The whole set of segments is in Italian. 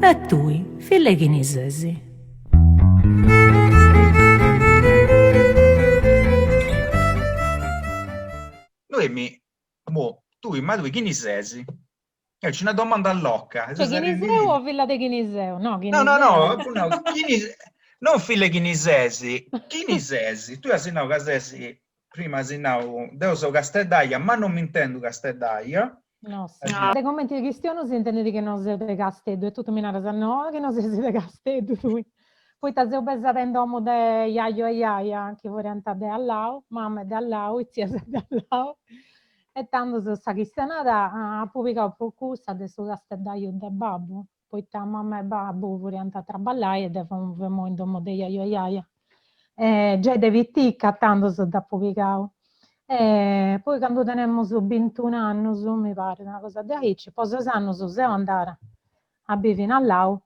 E tui, fille chi ne sesi? Noemi, ma tu chi ne sei? C'è una domanda all'occa. Cioè Ghiniseo o Villa de Ghiniseo? No, No, no, Ghiniseo. no, no, non file chi ne sei, chi ne sei? Tu hai sinau che sei, prima sinau, devo so Casteddaia, ma non mi intendo Casteddaia. No, sì. Dai commenti di Cristiano si intende di che non sei de Casteddu e tutto mi narra, no, che non sei de Casteddu tu. Poi ti sei pensata in domo de Iaio e Iaia, che vorrei andare de Allau, mamma è de Allau, zia è de Allau. E tanto su sta cristianata ha pubblicato qualcosa di su Casteddaio de Babbo. Poi ta mamma e babbo vorrei andare a traballare e devono in domo de Iaio e Iaia. Già devi ticca tanto su da pubblicato. Poi quando teniamo su 21 anni, su, mi pare, una cosa di aici, poi 6 anni su se andare a vivere all'au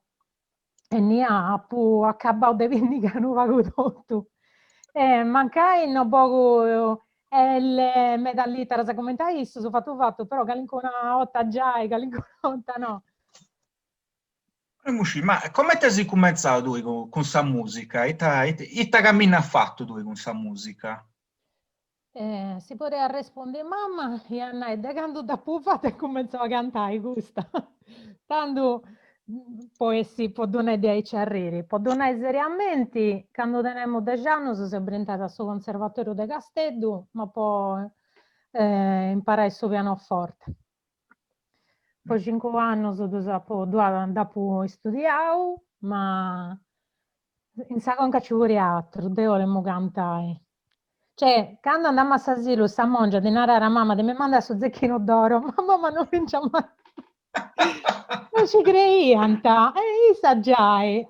e ne ha accabato di vendicare non pago tutto. Mancai no poco le medallite, se commentai, sono fatto, però che ancora 8 già e che ancora 8 no. Ma come ti sei cominciato tu con questa musica? E che cammino hai fatto tu con questa musica? Si poteva rispondere mamma e andai da quando da pufata e cominciò a cantare questa. Tanto poi si può donare dei cerreri, può donare seriamente, quando teniamo 10 anni sono entrata al suo conservatorio di Casteddu, ma poi imparai il suo pianoforte. Poi 5 anni dopo studiavo, ma in seconda ci vuole altro, devo le cantai. Cioè, quando andiamo a Sasilo, sta mangia di narrare a mamma, di mi manda su zecchino d'oro, ma mamma non vinciamo mai. Non ci crei, Anta, e io saggiai,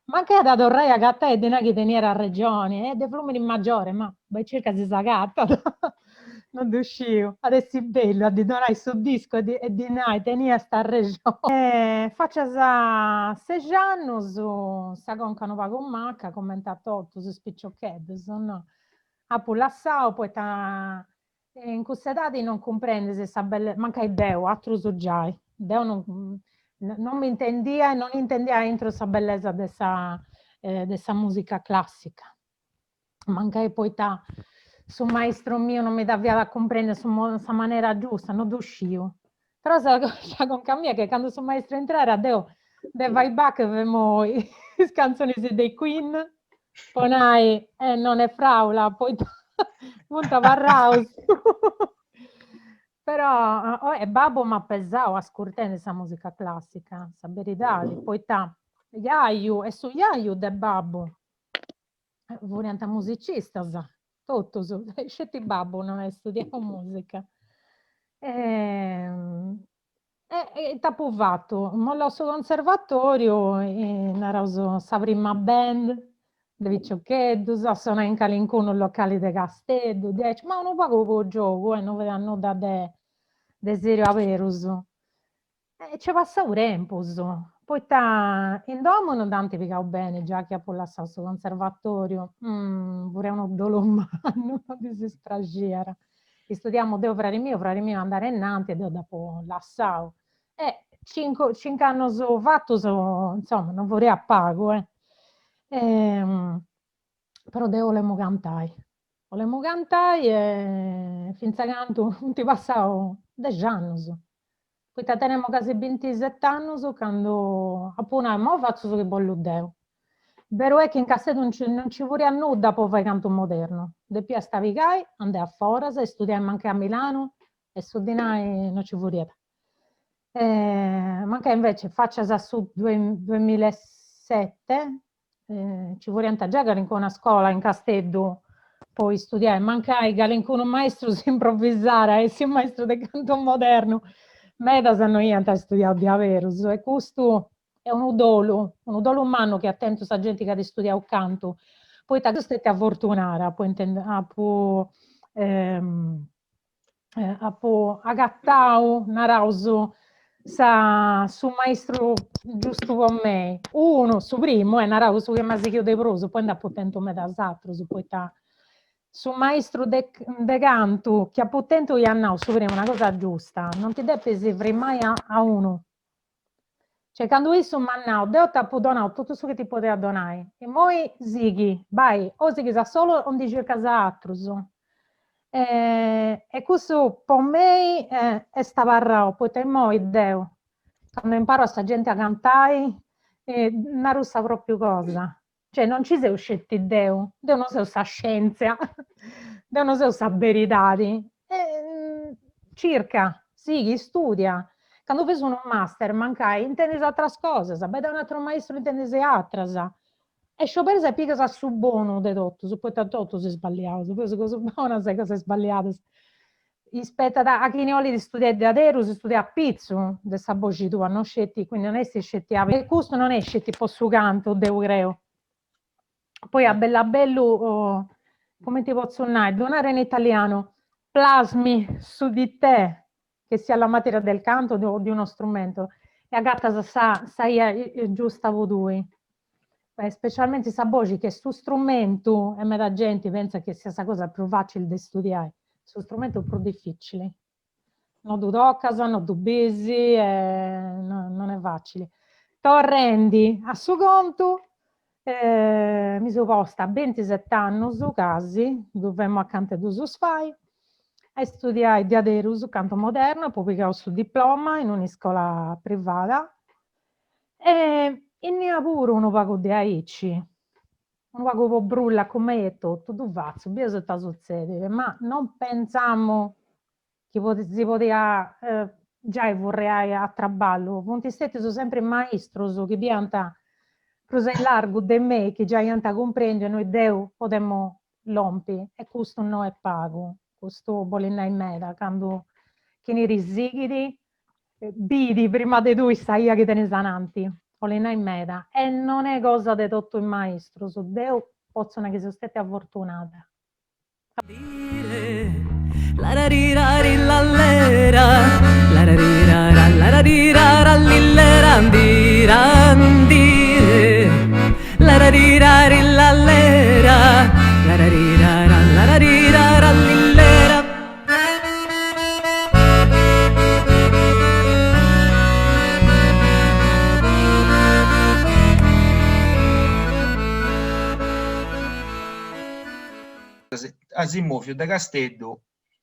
ma che ha dato re a gatta e di che tenere a regione, e dei flumini maggiore, ma vai circa si sa gatta, non riuscivo, adesso è bello, a di donare sul disco e di nai, tenia sta regione. Faccia sa 6 anni, sa con canova con macca, commentato su spicciocchetti, no? A Pulassao, poi in questa età non comprende se sa belle, manca il Deo, altro so già. Deo non mi intendia e non intendia entro questa bellezza dessa musica classica. Manca poi su maestro mio non mi dà via da comprendere su questa maniera giusta, non riuscivo. Però sa cosa con Camilla che quando su maestro entrare, Deo, de vai back, avevamo le canzoni dei Queen, poi non è fraula, poi punta Varraus. Però e babbo mi ha pesato a scurtare questa musica classica, sa verità, poi Iaiu, e su Iaiu de babbo, volente musicista, sa, tutto su, scetti babbo non è studiato musica. E t'ha fatto, mollò sul conservatorio e naraso sa prima band, de Viciocchetto, sono in Calincuno locali de Casteddu, ma non pago po' gioco, non vedranno da de serio averus. E ci passa un tempo, poi in domo non tanti picao bene, già che ha lasciato sul conservatorio, pure uno dolomano, non si stragiera. E studiamo, devo frare mio andare innanzi e devo dopo lasciao. E 5 anni so fatto, insomma, non vorrei a pago, però devo le cantai. Volemo cantai e finza canto non ti passavo 10 anni. Poi teniamo quasi 27 anni quando appena mo faccio so che voglio Deo. Vero è che in cassetto non ci vuole a nulla per fare canto moderno. De più stavi gai, andai a Foras e studiamo anche a Milano e studiai non ci vuole. Ma che invece faccia su 2007, ci vuole andare già che in una scuola in Casteddu poi studiare, mancai che in un maestro si improvvisare e sia un maestro del canto moderno. Meda sanno io a studiare di Averus e questo è un udolo umano che attento sa gente che ha studiato il canto. Poi ta stette a fortunare, agattau narauso su maestro giusto con me. Uno, su primo, narauso che mi si chiude proso, poi andavo attento me da altro, poi su maestro de canto che a potente gli annau su primo una cosa giusta, non ti devi pesare mai a uno. Cioè, quando io mannao, Deo ti ha donato tutto ciò che ti poteva donare. E poi sighi, vai, o sighi sa solo non dici casa altro. E questo per me è stavarrao, poi te moi Deo. Quando imparo a sta gente a cantare, non sa proprio cosa. Cioè, non ci sei usciti Deo non sei sa scienza, Deo non sei sa verità. Circa, sì, studia. Quando fai un master, mancai, intendi altre cose, sapete un altro maestro intendi altre. E sciopero se pica sa su buono de tutto, su poi tutto si è sbagliato, su poi cosa buona sai cosa è sbagliato. Rispetto a chi ne vuole di studiare da Aderu, si studia a pizzo, de sa voce tua, non scetti, quindi non è se scetti a e questo non è scetti po' su canto, devo creo. Poi a bella bello, come ti posso dire, donare in italiano, plasmi su di te, che sia la materia del canto o di uno strumento, e a gatta sai giusta voi. Specialmente sa voce che su strumento, e me la gente pensa che sia una cosa più facile da studiare, su strumento più difficile. Non tu toccasa, non tu besi, non è facile. Torrendi a suo conto, mi sono posta a 27 anni su casi, dovemmo accanto a due fai, e studiai di Aderu su canto moderno, poi piccavo su diploma in una scuola privata, e ne ha pure uno pago di aici, un pago po' brulla come è tutto, tu faccio, via se sta succedendo, ma non pensiamo che si poteva già vorrei a traballo, punti stetti sono sempre maestro, che pianta cosa in largo di me, che già pianta comprende, noi Deo potremmo lompi, e questo non è pago, questo vuole andare in meta, quando che ne risighi, bidi prima di tu stai che te ne sananti, vuole andare in meta, e non è cosa di tutto il maestro, su Deo possono che sono state avfortunate. La ra ri ra ri la lera, la ra ri ra ra la ra ri ra ra li le randi randire, la ra ri ra ri la lera, la ra ri ra ra la ra ri ra ra li lera. Asimofio da Castello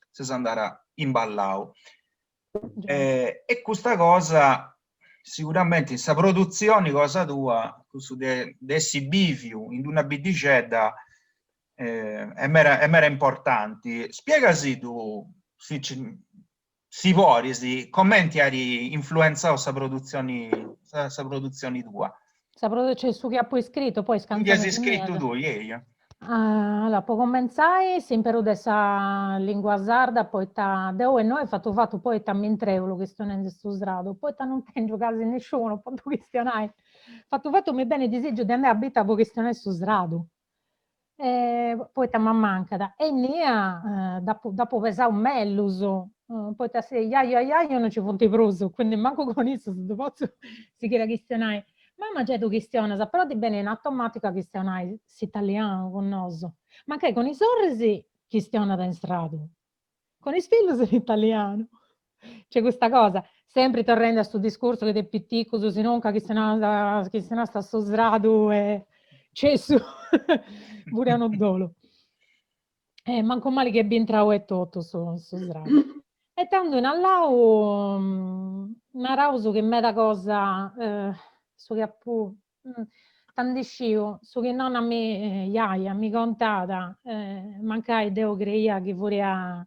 si andrà in Ballau. E questa cosa sicuramente in questa produzione cosa tua dessi bivio in una bidicetta è mera importante. Spiegasi tu si vuoi, si commenti hai influenzato questa produzione tua. C'è su che ha poi scritto, poi Tu che hai scritto tu, ieri. Allora, può cominciare sempre adesso lingua sarda, poi deo e noi fatto poi mentreulo che sto in questo srado, poi non tengo quasi nessuno, poi questionare. Fatto mi bene disegno di andare a abitare poi questionare su srado. Poi mi manca e nia dopo pesare un melluso, poi ti sei io non ci fonte proso, quindi manco con isso se posso si chiede questionare. Mamma già tu questiona, però di bene in automatica questiona italiano con noso. Ma che con i sorrisi questiona da in strado. Con i figli in italiano. C'è questa cosa, sempre tornando a questo discorso che è più piccolo, se non che se no sta sto srado e c'è su pure un dolo. Manco male che ben trao e tutto su srado. E tanto in allau una rauso che me da cosa su che appunto tandiscio su che non a me iaia mi contata mancai devo creia che vorrei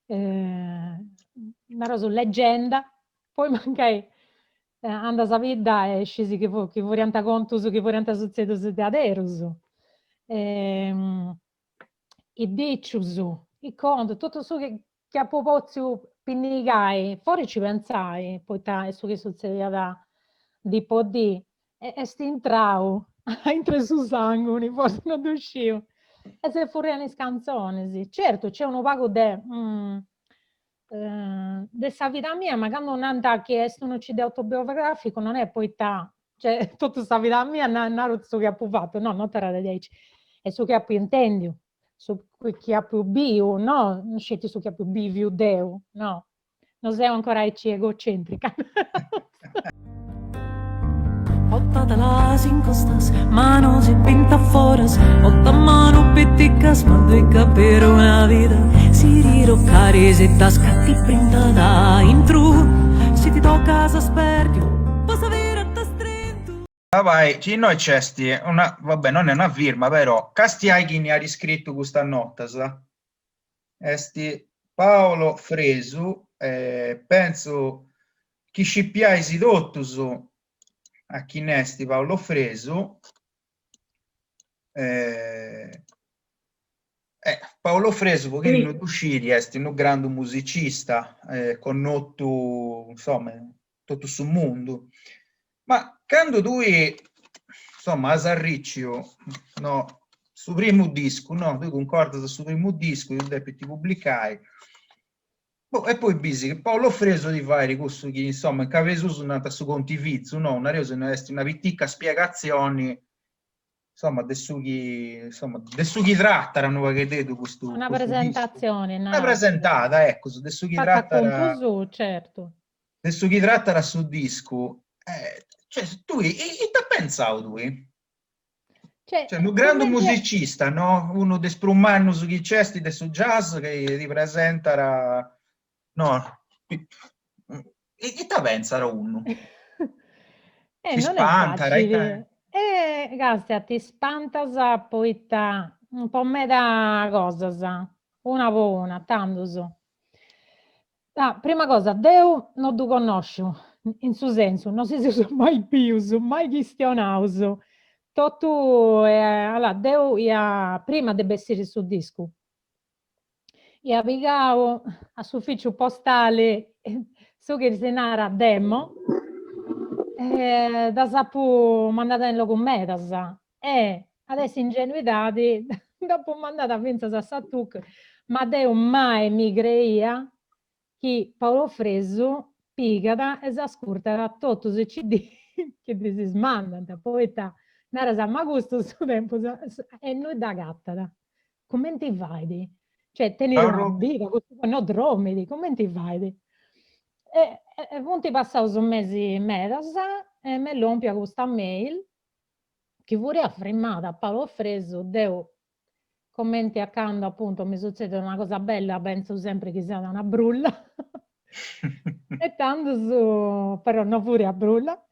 una rosa leggenda poi mancai anda sapida e scesi che vorrei conto su che vorrei succedo su teaterus i diciusu i conto tutto su che a popozio pinnigai fuori ci pensai poi è su che succedeva di podì e sti intrau entra su sangue forse non uscivo e se fuori le canzoni sì. Certo c'è uno vago de sa vita mia ma quando non anda che è un CD autobiografico non è poi cioè tutta sta vita mia non so che ha fatto no non te la dici è su che ha più intendi su chi ha più bio no non scetti su chi ha più bivio deo no non sei ancora egocentrica Ottatalas in costas, manos y pintaforas, ottamano pitticas, manduica per una vita. Si riroccare se tascatti printata in true, se ti tocca sa sperdio, posso avere a te stretto. Ah, vai, noi c'è vabbè, non è una firma, però, casti hai chi ne ha riscritto questa nota, sa? Esti Paolo Fresu, penso chi scipiai si dottus a chi nesti Paolo Fresu, Paolo Fresu, pochino d'usciri, esti un grande musicista, connotto, insomma, tutto sul mondo. Ma quando tu, insomma, a Sarriccio, no, sul primo disco, no, tu concordi sul primo disco, tu devi pubblicare. E poi bisi che Paolo Fresu di fare questo che, insomma, in cavesu sono nata su Contivizio, no, una pittica spiegazione, insomma, adesso chi trattano, che detto questo Una questo presentazione, disco. Una presentata, ecco, adesso chi tratta su, certo. adesso chi tratta sul disco, cioè, tu, e ti pensato tu? Cioè, un grande musicista, no? Uno dei sprummanno su chi c'è, su jazz, che ripresenta, no? E ti pensa uno? Ti Non spanta, è facile. Gastia, ti spanta, poi un po' me da cosa, una po' una, tanto so. Prima cosa, Deu non tu conosco, in suo senso, non si sono mai più, mai gestionato. Tu, allora, Deu, prima deve essere su disco. Io abitavo a ufficio postale, so che si narra demo, da sapu mandata in loco metas, e adesso ingenuità, dopo mandata a pensare a Satuc, ma Deu mai mi creia che Paolo Fresu pigata e s'ascolta tutto se CD che ti si smandano, poi nara sa, ma questo sto tempo e noi da gatta, come ti fai? Cioè, tenere una biga, no dromedi, come ti fai? E punti passavo su mesi medas e me l'ompia questa mail che pure ha firmata a Paolo Fresu, devo commenti accanto, appunto, mi succede una cosa bella, penso sempre che sia una brulla. E tanto su, però non pure a brulla.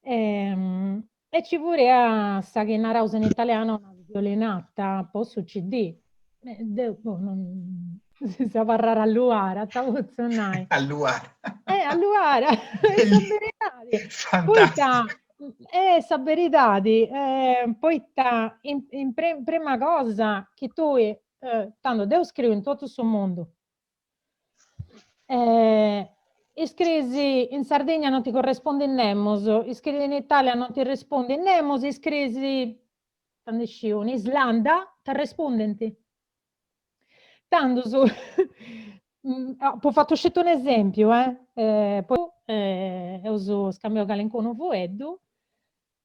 E ci pure a sa che narrausa in italiano una violinata, un po' su CD. Non si sa parlare a luara, a tavuzzonai. A luara. A luara, Fantastico. sa verità, poi in prima cosa che tu, tanto devo scrivere in tutto il suo mondo. Iscrisi in Sardegna non ti corrisponde in Nemos, iscrisi in Italia non ti risponde in Nemos, iscrisi in Islanda ti rispondenti. Tanto su ho fatto uscire un esempio, poi uso scambio calencono fueddu,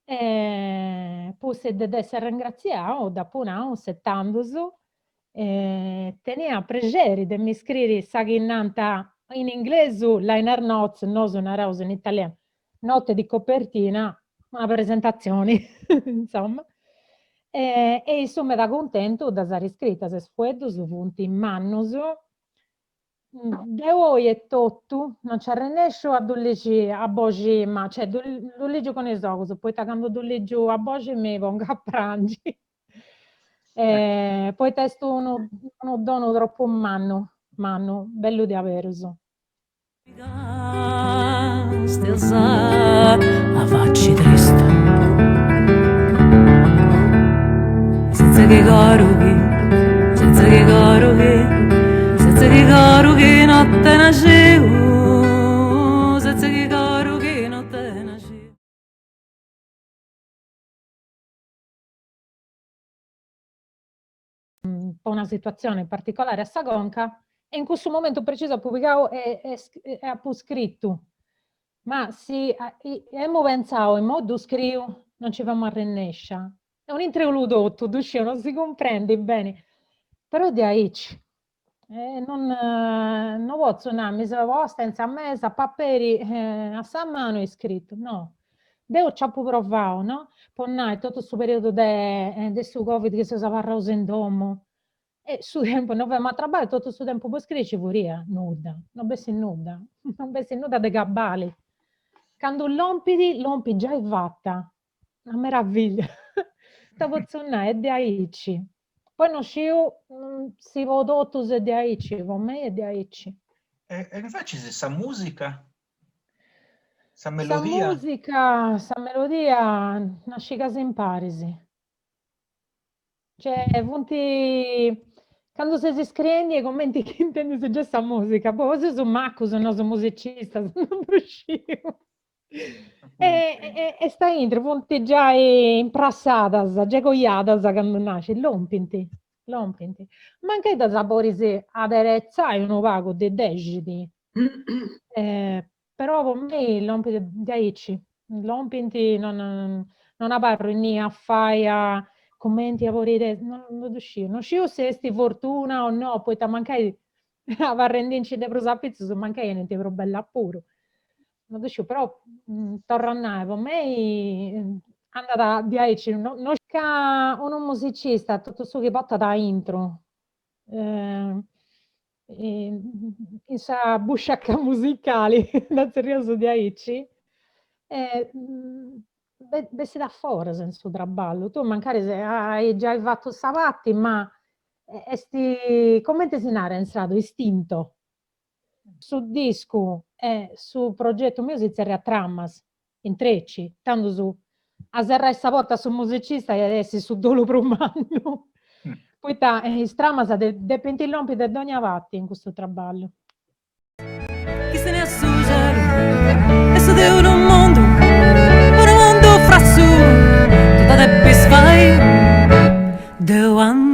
poi se deve essere ringraziato da Punao, settandosu, tenia piacere di mi scrivere saginanta in inglese, liner notes, non sono rose in italiano, note di copertina, una presentazione, insomma. E insomma da contento da essere iscritta se sfuedo su punti in mannoso devo e tutto non c'è renescio a dolleggi a bogi ma cioè dolleggio con esoso poi quando dolleggio a bogi mi vengo a prangi poi testo uno dono troppo manno bello di averso Still sa a facci triste senza che notte nascevo senza che notte nascevo un po' una situazione particolare a Sagonca e in questo momento preciso ho pubblicato e ho scritto ma se abbiamo pensato in modo scrivo non ci fanno a rennescia è un introdotto, non si comprende bene però di aici non posso mi se posta senza mesa paperi a sa mano è scritto no Deo ci ha provato, no? Poi tutto questo periodo del suo Covid che si usava a in domo. E su tempo non avevamo trabalho, tutto questo tempo poi scrive voria, nuda, non bessi nuda, non bessi nuda de gabbali. Quando lompi già è fatta, una meraviglia. Sta pozione è di aici. Poi non scio, si vodotto se di aici, con me è di aici. E che facci se sa musica? Sa Sa melodia? musica, sa melodia, nasce casa in Parisi. Cioè, quando si scrive i commenti che intendi se già sa musica, poi se sono macco, sono musicista, non riuscivo. E sta intro, punti già imprassadas, già coiadas quando nasce, lompinti. Ma anche da sapori se aderezza è un vago di degiti. Però per me lompinti di aici, lompinti non apparro né a fare commenti a vorrei non riuscivo se sti fortuna o no, poi mancai a varrendinci de prosapizzo, so mancai niente pro bella pure. Non riuscivo, però tornare per me andata di aici, non ca uno musicista, tutto su che porta da intro. In sa busciacca musicali, da serioso di aici. Bessi da fuori senza traballo. Tu magari hai già fatto savatti, ma come ti si narra in strada? Istinto. Su disco e su progetto mio si a trammas, in trecci, tanto su a serra e porta su musicista e adesso su dolo prumano. Poi stramasa de pentilompi de ogni avatti in questo traballo. Chi se ne assuge e su di un mondo fra su tutta de bisfai de one